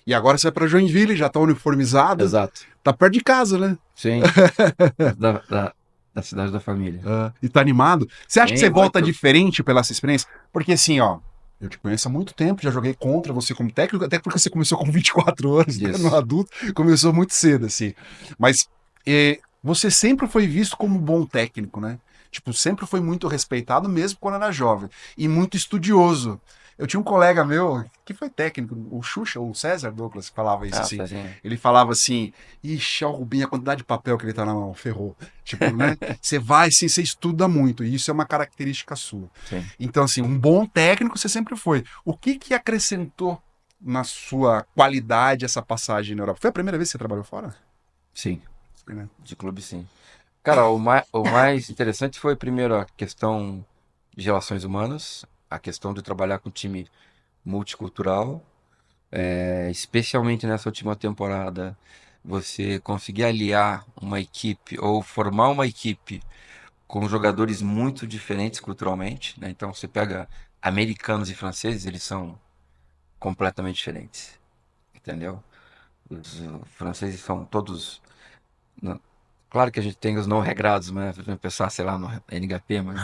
E agora você vai pra Joinville, já tá uniformizado, Exato. tá perto de casa, né? Sim, perto da cidade da família. Ah, e tá animado. Você acha que você Sim, volta muito. diferente pela essa experiência? Porque assim, ó, eu te conheço há muito tempo, já joguei contra você como técnico, até porque você começou com 24 anos, né, no Isso. adulto, começou muito cedo, assim. Mas você sempre foi visto como um bom técnico, né? Tipo, sempre foi muito respeitado, mesmo quando era jovem. E muito estudioso. Eu tinha um colega meu que foi técnico, o Xuxa, o César Douglas, que falava isso Ah, assim. Cezinha. Ele falava assim: ixi, ó, o Rubinho, a quantidade de papel que ele tá na mão, ferrou. Tipo, né? Você vai, sim, você estuda muito, e isso é uma característica sua. Sim, Então, assim, um bom técnico você sempre foi. O que que acrescentou na sua qualidade essa passagem na Europa? Foi a primeira vez que você trabalhou fora? sim. Foi, né? De clube, sim. Cara, o mais interessante foi, primeiro, a questão de relações humanas, a questão de trabalhar com time multicultural, especialmente nessa última temporada, você conseguir aliar uma equipe ou formar uma equipe com jogadores muito diferentes culturalmente, né? Então você pega americanos e franceses, eles são completamente diferentes, entendeu? Os franceses são todos. Claro que a gente tem os não regrados, né? Se a gente pensar, sei lá, no NHP, mas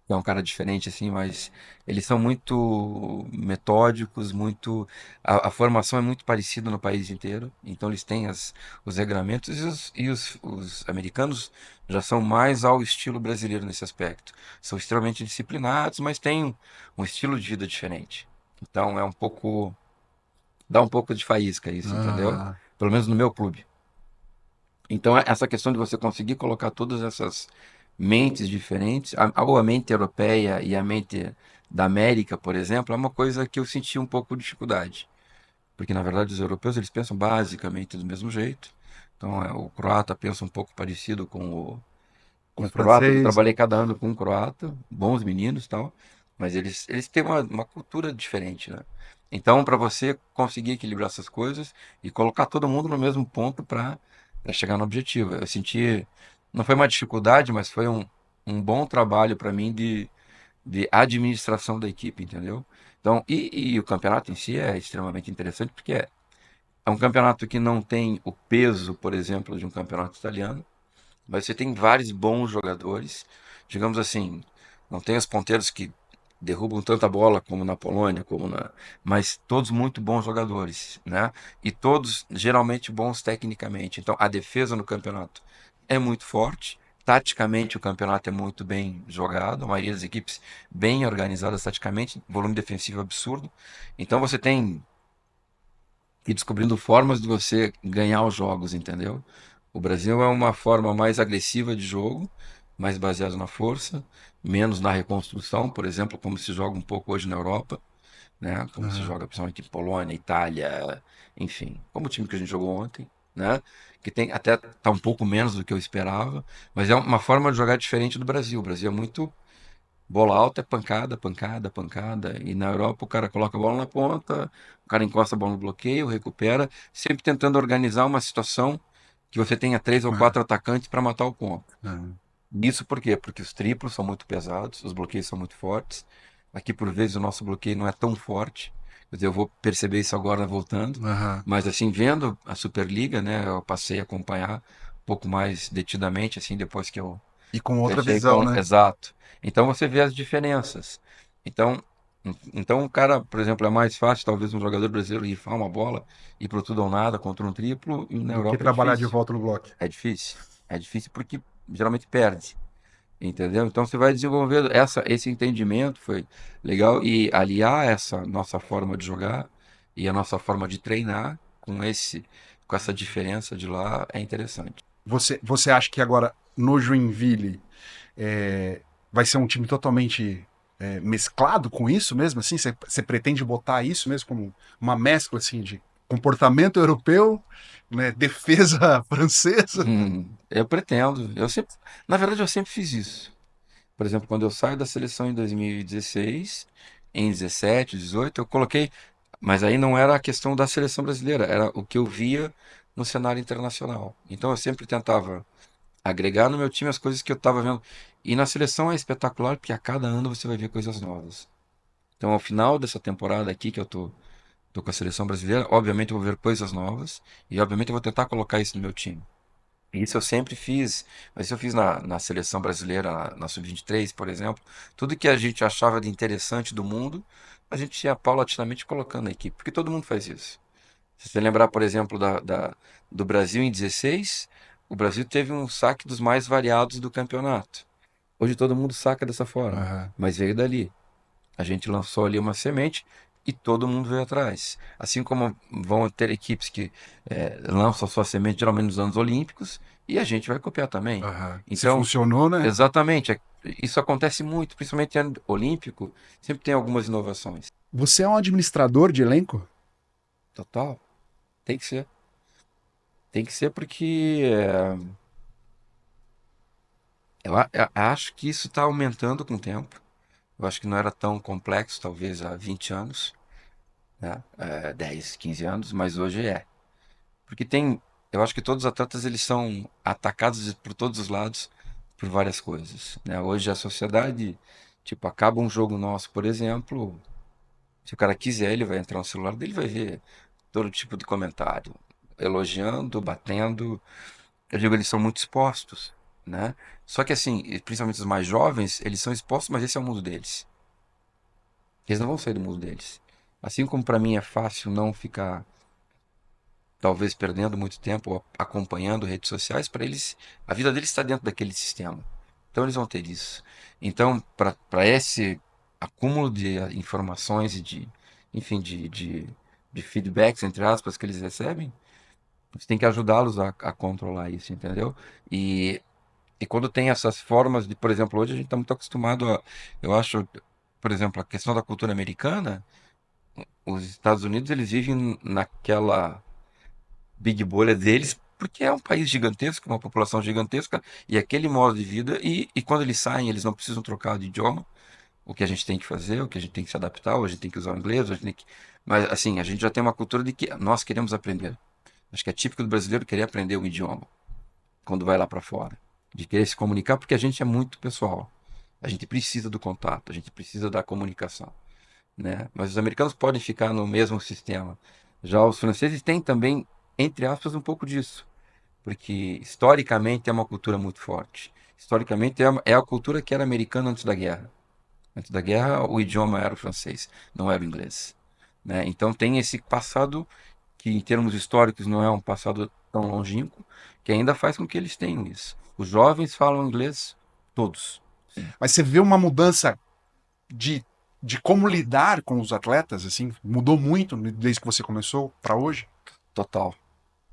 é um cara diferente, assim, mas eles são muito metódicos, muito. A formação é muito parecida no país inteiro, então eles têm os regramentos e os americanos já são mais ao estilo brasileiro nesse aspecto. São extremamente disciplinados, mas têm um estilo de vida diferente. Então é um pouco. Dá um pouco de faísca isso, entendeu? Ah, Pelo menos no meu clube. Então, essa questão de você conseguir colocar todas essas mentes diferentes, ou a mente europeia e a mente da América, por exemplo, é uma coisa que eu senti um pouco de dificuldade. Porque, na verdade, os europeus eles pensam basicamente do mesmo jeito. Então, o croata pensa um pouco parecido com com os croatas. Eu francês. trabalhei cada ano com um croata, bons meninos e tal, mas eles têm uma cultura diferente, né? Então, para você conseguir equilibrar essas coisas e colocar todo mundo no mesmo ponto para chegar no objetivo. Eu senti, não foi uma dificuldade, mas foi um bom trabalho para mim de administração da equipe, entendeu? Então, e o campeonato em si é extremamente interessante porque é um campeonato que não tem o peso, por exemplo, de um campeonato italiano, mas você tem vários bons jogadores. Digamos assim, não tem os ponteiros que derrubam tanta bola como na Polônia, mas todos muito bons jogadores, né? E todos geralmente bons tecnicamente. Então a defesa no campeonato é muito forte. Taticamente o campeonato é muito bem jogado, a maioria das equipes bem organizadas taticamente, volume defensivo absurdo. Então você tem que ir descobrindo formas de você ganhar os jogos, entendeu? O Brasil é uma forma mais agressiva de jogo, mais baseada na força, menos na reconstrução, por exemplo, como se joga um pouco hoje na Europa, né? Como se Ah, joga principalmente em Polônia, Itália, enfim, como o time que a gente jogou ontem, né? Que tem até tá um pouco menos do que eu esperava, mas é uma forma de jogar diferente do Brasil. O Brasil é muito bola alta, é pancada, pancada, pancada. E na Europa o cara coloca a bola na ponta, o cara encosta a bola no bloqueio, recupera, sempre tentando organizar uma situação que você tenha três ou ah, quatro atacantes para matar o ponto. ah. Isso por quê? Porque os triplos são muito pesados, os bloqueios são muito fortes. Aqui, por vezes, o nosso bloqueio não é tão forte. Quer dizer, eu vou perceber isso agora voltando. Aham. Mas, assim, vendo a Superliga, né, eu passei a acompanhar um pouco mais detidamente, assim, depois que eu E com outra fechei visão, com. né? Exato. Então, você vê as diferenças. Então, então, o cara, por exemplo, é mais fácil, talvez, um jogador brasileiro rifar uma bola, ir pro tudo ou nada contra um triplo, e na Do que Europa é trabalhar de difícil. volta no bloco. É difícil. É difícil porque geralmente perde. Entendeu? Então você vai desenvolvendo esse entendimento, foi legal, e aliar essa nossa forma de jogar e a nossa forma de treinar com essa diferença de lá é interessante. Você acha que agora no Joinville é, vai ser um time totalmente mesclado com isso mesmo? Assim, você pretende botar isso mesmo como uma mescla assim de comportamento europeu, né, defesa francesa? Eu pretendo, na verdade eu sempre fiz isso. Por exemplo, quando eu saio da seleção em 2016, em 17, 18, eu coloquei, mas aí não era a questão da seleção brasileira, era o que eu via no cenário internacional. Então eu sempre tentava agregar no meu time as coisas que eu estava vendo. E na seleção é espetacular porque a cada ano você vai ver coisas novas. Então, ao final dessa temporada aqui que eu tô Tô com a seleção brasileira, obviamente eu vou ver coisas novas e obviamente eu vou tentar colocar isso no meu time. Isso eu sempre fiz, mas isso eu fiz na seleção brasileira, na Sub-23, por exemplo. Tudo que a gente achava de interessante do mundo, a gente ia paulatinamente colocando na equipe, porque todo mundo faz isso. Se você lembrar, por exemplo, do Brasil em 16, o Brasil teve um saque dos mais variados do campeonato. Hoje todo mundo saca dessa forma, Aham. mas veio dali. A gente lançou ali uma semente e todo mundo veio atrás. Assim como vão ter equipes que lançam sua semente geralmente nos anos olímpicos e a gente vai copiar também. Aham. Se Então, funcionou, né? exatamente, isso acontece muito, principalmente em ano olímpico, sempre tem algumas inovações. Você é um administrador de elenco? Total, tem que ser. Tem que ser porque eu acho que isso está aumentando com o tempo. Eu acho que não era tão complexo, talvez há 20 anos, né? 10, 15 anos, mas hoje é. Porque eu acho que todos os atletas eles são atacados por todos os lados por várias coisas, né? Hoje a sociedade, tipo, acaba um jogo nosso, por exemplo, se o cara quiser, ele vai entrar no celular dele e vai ver todo tipo de comentário, elogiando, batendo. Eu digo, eles são muito expostos, né? Só que assim, principalmente os mais jovens, eles são expostos, mas esse é o mundo deles. Eles não vão sair do mundo deles. Assim como para mim é fácil não ficar talvez perdendo muito tempo acompanhando redes sociais, para eles, a vida deles está dentro daquele sistema. Então eles vão ter isso. Então, para esse acúmulo de informações e enfim, de feedbacks, entre aspas, que eles recebem, você tem que ajudá-los a controlar isso, entendeu? E, e quando tem essas formas de, por exemplo, hoje a gente está muito acostumado eu acho, por exemplo, a questão da cultura americana, os Estados Unidos, eles vivem naquela big bolha deles, porque é um país gigantesco, uma população gigantesca, e aquele modo de vida, e quando eles saem, eles não precisam trocar de idioma, o que a gente tem que fazer, o que a gente tem que se adaptar, ou a gente tem que usar o inglês, ou a gente tem que... Mas, assim, a gente já tem uma cultura de que nós queremos aprender. Acho que é típico do brasileiro querer aprender um idioma, quando vai lá para fora. De querer se comunicar, porque a gente é muito pessoal. A gente precisa do contato, a gente precisa da comunicação, né? Mas os americanos podem ficar no mesmo sistema. Já os franceses têm também, entre aspas, um pouco disso, porque historicamente é uma cultura muito forte. Historicamente é a cultura que era americana antes da guerra. Antes da guerra, o idioma era o francês, não era o inglês, né? Então tem esse passado que, em termos históricos, não é um passado tão longínquo, que ainda faz com que eles tenham isso. Os jovens falam inglês, todos. Sim. Mas você vê uma mudança de, de como lidar com os atletas, assim? Mudou muito desde que você começou para hoje? Total,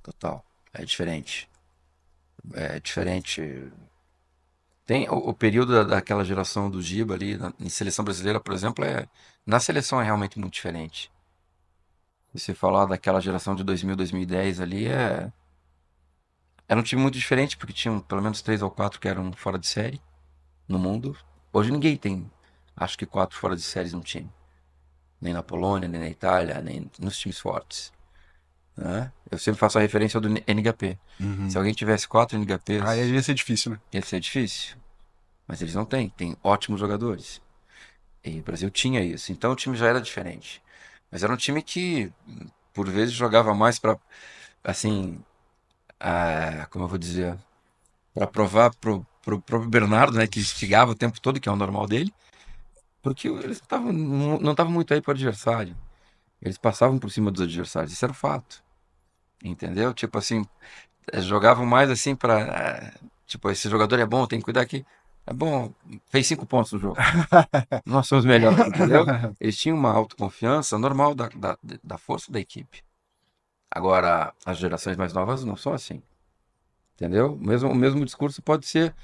total. É diferente. É diferente. Tem o período daquela geração do Giba ali, em seleção brasileira, por exemplo, na seleção é realmente muito diferente. Se você falar daquela geração de 2000, 2010 ali, era um time muito diferente, porque tinham pelo menos três ou quatro que eram fora de série no mundo. Hoje ninguém tem, acho que quatro fora de séries no time. Nem na Polônia, nem na Itália, nem nos times fortes, né? Eu sempre faço a referência do NHP. Se Uhum. alguém tivesse quatro Aí NHPs, ia ser difícil, né? ia ser difícil. Mas eles não têm, tem ótimos jogadores. E o Brasil tinha isso. Então o time já era diferente. Mas era um time que, por vezes, jogava mais para, assim, como eu vou dizer, para provar pro próprio Bernardo, né, que instigava o tempo todo, que é o normal dele, porque eles não estavam muito aí para o adversário. Eles passavam por cima dos adversários. Isso era o fato. Entendeu? Tipo assim, jogavam mais assim para, tipo, esse jogador é bom, tem que cuidar aqui. É bom, fez 5 pontos no jogo. Nós somos melhores, entendeu? Eles tinham uma autoconfiança normal da força da equipe. Agora, as gerações mais novas não são assim, entendeu? O mesmo discurso pode ser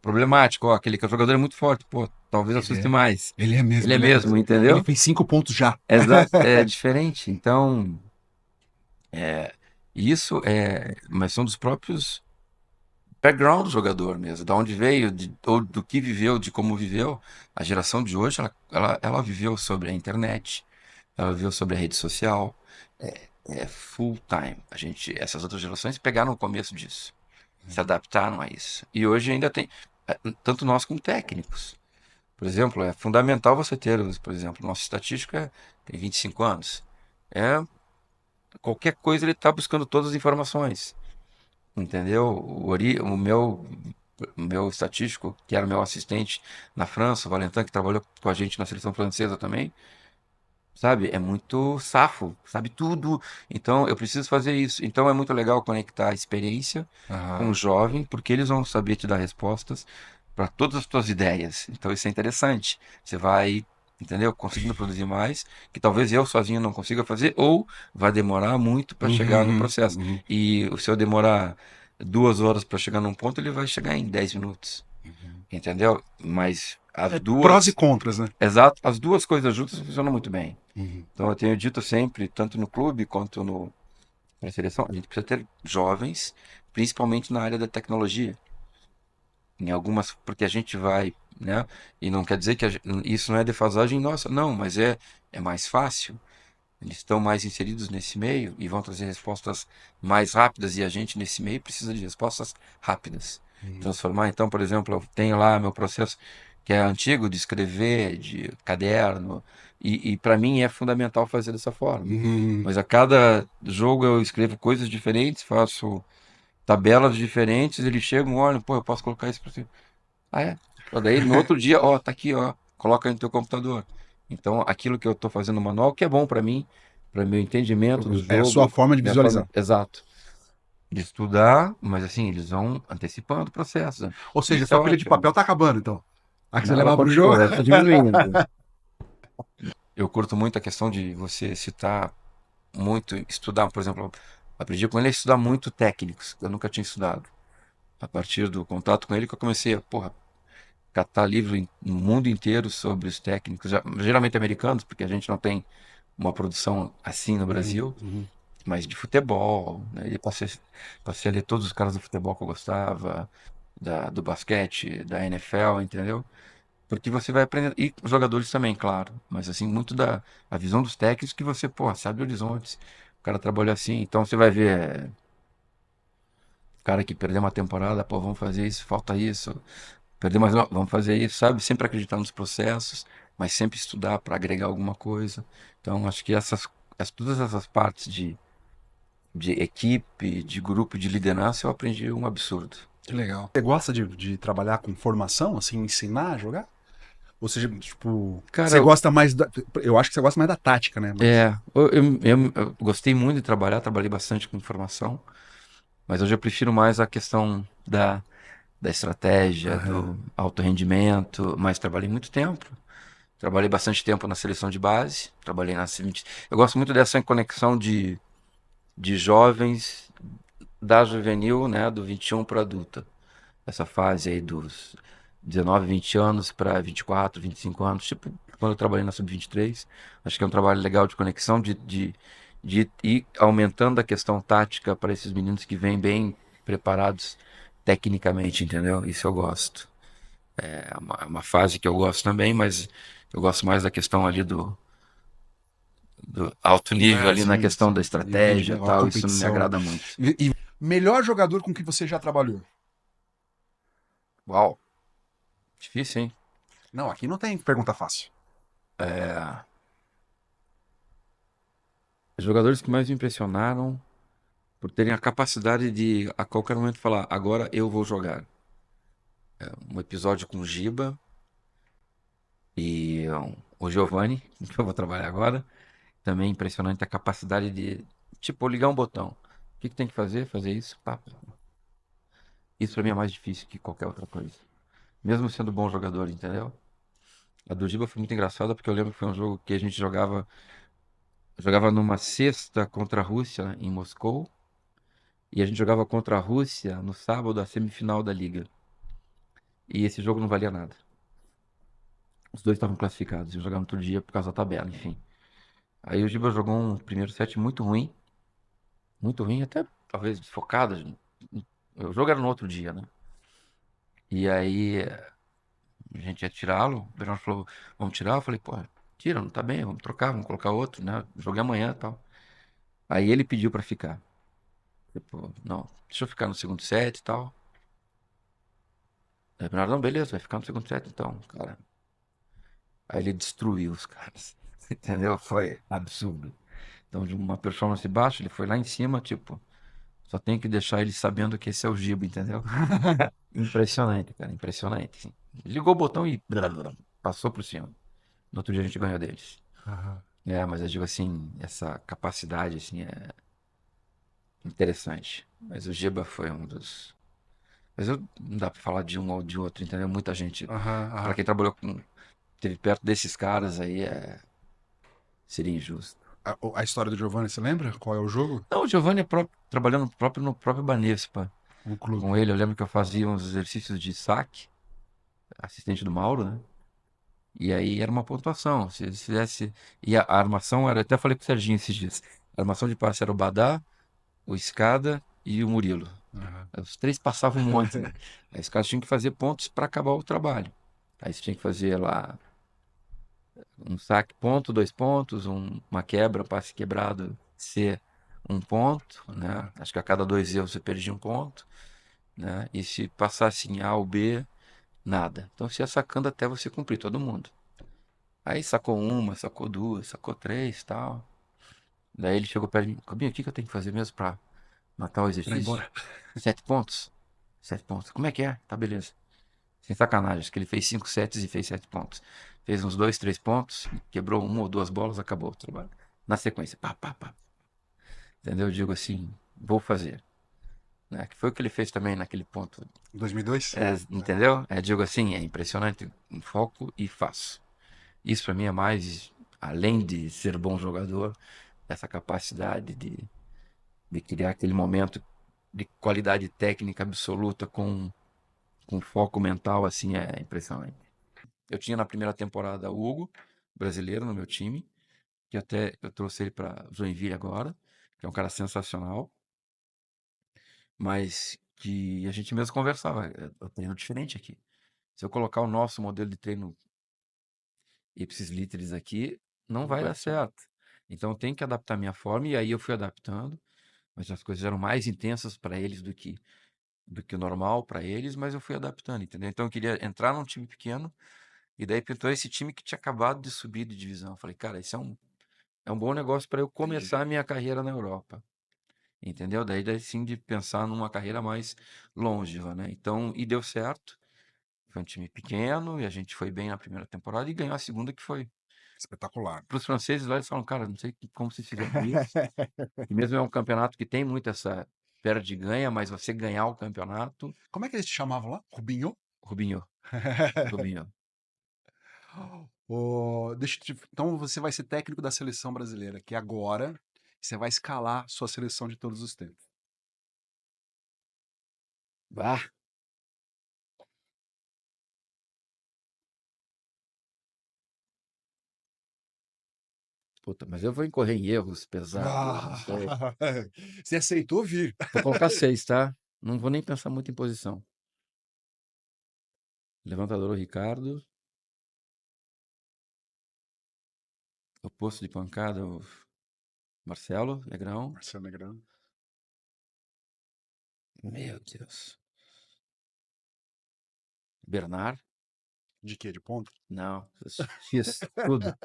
problemático. Ó, aquele que é jogador é muito forte, pô, talvez Ele assuste é. mais. Ele é Ele mesmo, é ele é mesmo. mesmo, Ele entendeu? fez 5 pontos já. Exato, é diferente. Então, isso mas são dos próprios background do jogador mesmo, da onde veio, ou do que viveu, de como viveu. A geração de hoje, ela viveu sobre a internet, ela viveu sobre a rede social, é full time. Essas outras gerações pegaram o começo disso, se adaptaram a isso. E hoje ainda tem, tanto nós como técnicos. Por exemplo, é fundamental você ter, por exemplo, nossa estatística tem 25 anos. É qualquer coisa ele tá buscando todas as informações, entendeu? O meu estatístico, que era meu assistente na França, o Valentin, que trabalhou com a gente na seleção francesa também, sabe? É muito safo, sabe tudo. Então eu preciso fazer isso. Então é muito legal conectar a experiência com o Aham. jovem, porque eles vão saber te dar respostas para todas as tuas ideias. Então isso é interessante. Você vai, entendeu? Conseguindo produzir mais, que talvez eu sozinho não consiga fazer, ou vai demorar muito para chegar no Uhum, processo. uhum, E se eu demorar 2 horas para chegar num ponto, ele vai chegar em 10 minutos. uhum. Entendeu? Mas as É prós e duas, contras, né? exato, as duas coisas juntas funcionam muito bem. Uhum. Então eu tenho dito sempre, tanto no clube quanto na seleção, a gente precisa ter jovens, principalmente na área da tecnologia. Em algumas, porque a gente vai, né? E não quer dizer que isso não é defasagem nossa, não, mas é mais fácil. Eles estão mais inseridos nesse meio e vão trazer respostas mais rápidas, e a gente nesse meio precisa de respostas rápidas. Uhum. Transformar, então, por exemplo, eu tenho lá meu processo que é antigo de escrever, de caderno, e para mim é fundamental fazer dessa forma. Uhum. Mas a cada jogo eu escrevo coisas diferentes, faço tabelas diferentes, eles chegam, olham, pô, eu posso colocar isso para você. Ah, é? Só daí no outro dia, ó, tá aqui, ó, coloca aí no teu computador. Então, aquilo que eu tô fazendo no manual, que é bom para mim, para meu entendimento do É a sua jogo, forma de minha forma, visualizar. exato, de estudar, mas assim, eles vão antecipando o processo, né? Ou seja, Isso é sua pilha de ótimo. papel tá acabando, então. A que você Não, ela levar pro jogo. continua, ela está diminuindo. Eu curto muito a questão de você citar muito, estudar, por exemplo, aprendi com ele a estudar muito técnicos, que eu nunca tinha estudado. A partir do contato com ele que eu comecei a, porra, catar livro no mundo inteiro sobre os técnicos, geralmente americanos, porque a gente não tem uma produção assim no Uhum, Brasil, uhum. mas de futebol, né? E passei a ler todos os caras do futebol que eu gostava, do basquete, da NFL, entendeu? Porque você vai aprendendo, e os jogadores também, claro, mas assim, muito da a visão dos técnicos que você, pô, sabe horizontes, o cara trabalhou assim, então você vai ver, cara que perdeu uma temporada, pô, vamos fazer isso, falta isso, perder mais uma, vamos fazer isso, sabe? Sempre acreditar nos processos, mas sempre estudar para agregar alguma coisa. Então, acho que todas essas partes de equipe, de grupo, de liderança, eu aprendi um absurdo. Que legal. Você gosta de trabalhar com formação, assim, ensinar a jogar? Ou seja, tipo, Cara, você gosta mais da. Eu acho que você gosta mais da tática, né? Mas. eu gostei muito de trabalhar, trabalhei bastante com informação, mas hoje eu prefiro mais a questão da estratégia, Aham. do alto rendimento, mas trabalhei muito tempo. Trabalhei bastante tempo na seleção de base, trabalhei na sub-20. Eu gosto muito dessa conexão de jovens da juvenil, né, do 21 para adulta. Essa fase aí dos 19, 20 anos para 24, 25 anos, tipo quando eu trabalhei na sub-23. Acho que é um trabalho legal de conexão, de ir aumentando a questão tática para esses meninos que vêm bem preparados tecnicamente, entendeu? Isso eu gosto. É uma fase que eu gosto também, mas eu gosto mais da questão ali do alto nível É, ali na sim, questão da sim. E o estratégia e rendimento, a tal, isso não me competição, né? agrada muito. E melhor jogador com que você já trabalhou? Uau, difícil, hein? Não, aqui não tem pergunta fácil. É, os jogadores que mais me impressionaram por terem a capacidade de a qualquer momento falar, agora eu vou jogar. Um episódio com o Giba e o Giovanni, que eu vou trabalhar agora. Também impressionante a capacidade de, tipo, ligar um botão. O que que tem que fazer? Fazer isso, pá. Isso pra mim é mais difícil que qualquer outra coisa. Mesmo sendo bom jogador, entendeu? A do Giba foi muito engraçada porque eu lembro que foi um jogo que a gente jogava numa sexta contra a Rússia em Moscou e a gente jogava contra a Rússia no sábado a semifinal da liga. E esse jogo não valia nada. Os dois estavam classificados, iam jogar no outro dia por causa da tabela, enfim. Aí o Giba jogou um primeiro set muito ruim, até talvez desfocado. O jogo era no outro dia, né? E aí a gente ia tirá-lo, o Bernardo falou, vamos tirar? Eu falei, pô, tira, não tá bem, vamos trocar, vamos colocar outro, né? Jogo é amanhã e tal. Aí ele pediu pra ficar. Tipo, não, deixa eu ficar no segundo set e tal. Aí o Bernardo, não, beleza, vai ficar no segundo set então, cara. Aí ele destruiu os caras. Entendeu? Foi absurdo. Então, de uma performance baixa, ele foi lá em cima, tipo, só tem que deixar ele sabendo que esse é o Giba, entendeu? Impressionante, cara, impressionante, assim. Ligou o botão e passou por cima. No outro dia a gente ganhou deles. Aham. É, mas eu digo assim, essa capacidade, assim, é interessante. Mas o Giba foi um dos. Mas não dá pra falar de um ou de outro, entendeu? Muita gente, Aham, pra aham. quem trabalhou com, teve perto desses caras aí, seria injusto. A história do Giovanni, você lembra? Qual é o jogo? Não, o Giovanni é trabalhando no próprio Banespa. O clube. Com ele, eu lembro que eu fazia uns exercícios de saque, assistente do Mauro, né? E aí era uma pontuação. Se eles fizesse. E a armação era. Até falei com o Serginho esses dias. A armação de passe era o Badá, o Escada e o Murilo. Aham. Os três passavam um monte, né? Aí os caras tinham que fazer pontos para acabar o trabalho. Aí você tinha que fazer lá um saque, ponto, 2 pontos, uma quebra, passe quebrado, C, 1 ponto, né? Aham. Acho que a cada 2 erros você perdia 1 ponto, né? E se passasse em A ou B, nada. Então você ia sacando até você cumprir todo mundo. Aí sacou uma, sacou duas, sacou três, tal. Daí ele chegou perto de mim, Cobinho, o que que eu tenho que fazer mesmo pra matar o Pra ir exercício? embora. 7 pontos? 7 pontos. Como é que é? Tá, beleza. Sem sacanagem, acho que ele fez 5 sets e fez 7 pontos. Fez uns 2, 3 pontos, quebrou uma ou duas bolas, acabou o trabalho. Na sequência, pá, pá, pá. Entendeu? Eu digo assim, vou fazer. Né? Que foi o que ele fez também naquele ponto. 2002? Entendeu? Digo assim, é impressionante. Foco e faço. Isso para mim é mais, além de ser bom jogador, essa capacidade de criar aquele momento de qualidade técnica absoluta com foco mental, assim, é impressionante. Eu tinha na primeira temporada o Hugo, brasileiro, no meu time, que até eu trouxe ele para Joinville agora, que é um cara sensacional, mas que a gente mesmo conversava, eu treino diferente aqui. Se eu colocar o nosso modelo de treino ipsis literis aqui, não Não vai vai dar dar certo. certo. Então eu tenho que adaptar minha forma, e aí eu fui adaptando, mas as coisas eram mais intensas para eles do que o normal para eles, mas eu fui adaptando, entendeu? Então eu queria entrar num time pequeno, e daí pintou esse time que tinha acabado de subir de divisão. Eu falei, cara, isso é um bom negócio para eu Entendi. começar a minha carreira na Europa, entendeu? Daí sim de pensar numa carreira mais longeva, né? Então, e deu certo. Foi um time pequeno e a gente foi bem na primeira temporada e ganhou a segunda, que foi. Espetacular. Para os franceses lá, eles falam, cara, não sei como vocês fizeram isso. E mesmo é um campeonato que tem muito essa perde e ganha, mas você ganhar o campeonato, Como é que eles te chamavam lá? Rubinho? Rubinho, Rubinho. Então você vai ser técnico da seleção brasileira, que agora você vai escalar sua seleção de todos os tempos. Ah, puta, mas eu vou incorrer em erros pesados, não sei. Ah, você aceitou vir. Vou colocar 6, tá? Não vou nem pensar muito em posição. Levantador, o Ricardo. O posto de pancada, o Marcelo Negrão. Marcelo Negrão. Meu Deus. Bernard? De quê? De ponta? Não, fiz tudo.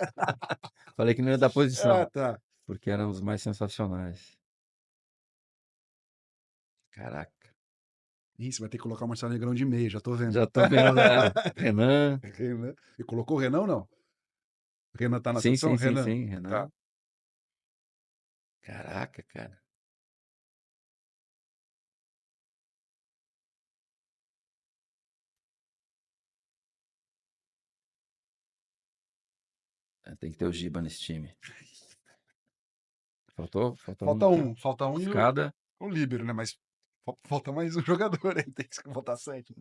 Falei que não ia dar Ah, posição, tá. porque eram os mais sensacionais. Caraca. Ih, você vai ter que colocar o Marcelo Negrão de meia, já tô vendo. Já tô vendo, Renan. Renan. E colocou o Renan ou não? O Renan tá na Sim, seleção? sim, sim, Renan. sim, Tá. Renan. Caraca, cara. Tem que ter o Giba nesse time. Faltou um, cara. Falta um e Escada, o líbero, né? Mas falta mais um jogador aí, tem que botar sete.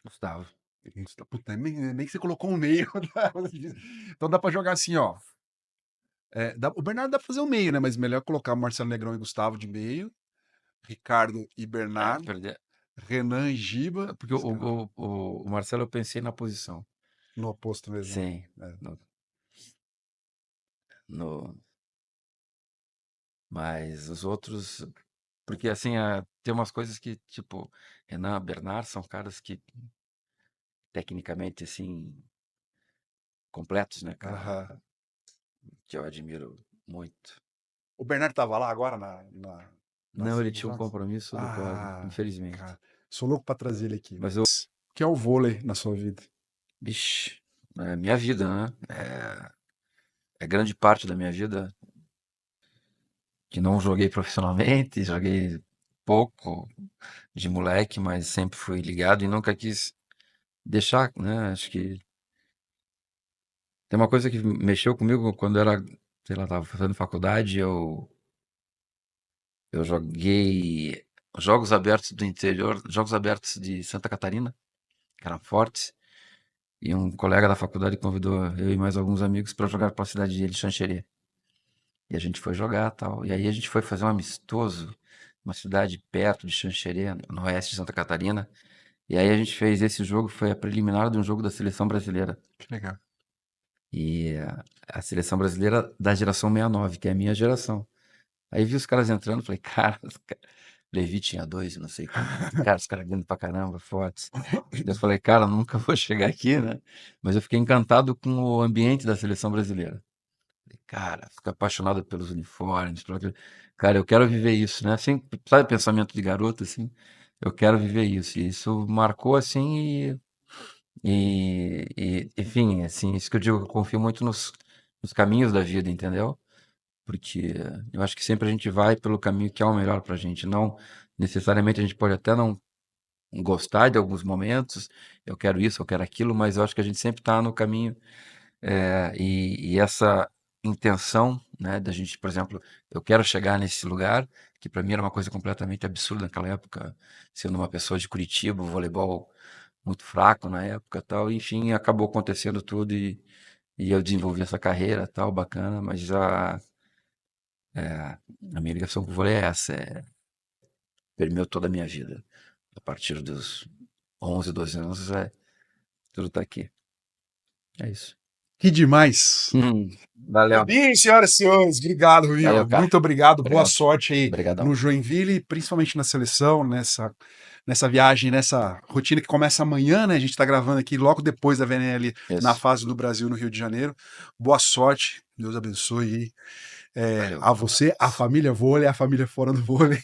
Gustavo. Puta, nem que você colocou um meio. Então dá pra jogar assim, ó. O Bernardo dá pra fazer o meio, né? Mas melhor colocar Marcelo Negrão e Gustavo de meio, Ricardo e Bernardo, Perder. Renan e Giba. Porque o Marcelo eu pensei na posição. No oposto mesmo. Sim. É. No, no, mas os outros. Porque assim, tem umas coisas que, tipo, Renan, Bernard são caras que, tecnicamente, assim, completos, né, Aham. cara? Que eu admiro muito. O Bernardo tava lá agora Não, ele nos tinha um jogos? compromisso do quadro, Ah, infelizmente. cara. Sou louco pra trazer ele aqui. Mas eu, O que é o vôlei na sua vida? bicho, é minha vida, né? É grande parte da minha vida que não joguei profissionalmente, joguei pouco de moleque, mas sempre fui ligado e nunca quis deixar, né? Acho que tem uma coisa que mexeu comigo quando eu era, sei lá, tava fazendo faculdade, eu joguei Jogos Abertos do Interior, Jogos Abertos de Santa Catarina, que eram fortes, e um colega da faculdade convidou eu e mais alguns amigos para jogar para a cidade de Xanxerê. E a gente foi jogar tal. E aí a gente foi fazer um amistoso, uma cidade perto de Xanxerê, no oeste de Santa Catarina. E aí a gente fez esse jogo, foi a preliminar de um jogo da seleção brasileira. Que legal. E a seleção brasileira da geração 69, que é a minha geração. Aí vi os caras entrando, falei, cara, Levi tinha dois, não sei quantos. Cara, os caras grandes pra caramba, fortes. Daí eu falei, cara, nunca vou chegar aqui, né? Mas eu fiquei encantado com o ambiente da seleção brasileira. Falei, cara, fico apaixonado pelos uniformes, cara, eu quero viver isso, né? Assim, sabe, pensamento de garoto, assim, eu quero viver isso. E isso marcou, assim, enfim, assim, isso que eu digo, eu confio muito nos caminhos da vida, entendeu? Porque eu acho que sempre a gente vai pelo caminho que é o melhor pra gente. Não necessariamente a gente pode até não gostar de alguns momentos, eu quero isso, eu quero aquilo, mas eu acho que a gente sempre está no caminho. E essa intenção, né, da gente, por exemplo, eu quero chegar nesse lugar, que para mim era uma coisa completamente absurda naquela época, sendo uma pessoa de Curitiba, o voleibol muito fraco na época, tal, enfim, acabou acontecendo tudo e eu desenvolvi essa carreira, tal, bacana, mas já a minha ligação com o vôlei é essa, permeou toda a minha vida. A partir dos 11, 12 anos, tudo tá aqui. É isso. Que demais. Valeu. Rubinho, senhoras e senhores, obrigado, Valeu, Rubinho. cara. Muito obrigado. Boa Obrigado. sorte aí no Obrigadão. Joinville, principalmente na seleção, nessa viagem, nessa rotina que começa amanhã, né? A gente está gravando aqui logo depois da VNL na Isso. fase do Brasil no Rio de Janeiro. Boa sorte. Deus abençoe aí. Valeu. A você, a família vôlei, a família fora do vôlei,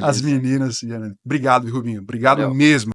as Beleza. meninas. Obrigado, Rubinho. Obrigado Valeu. mesmo.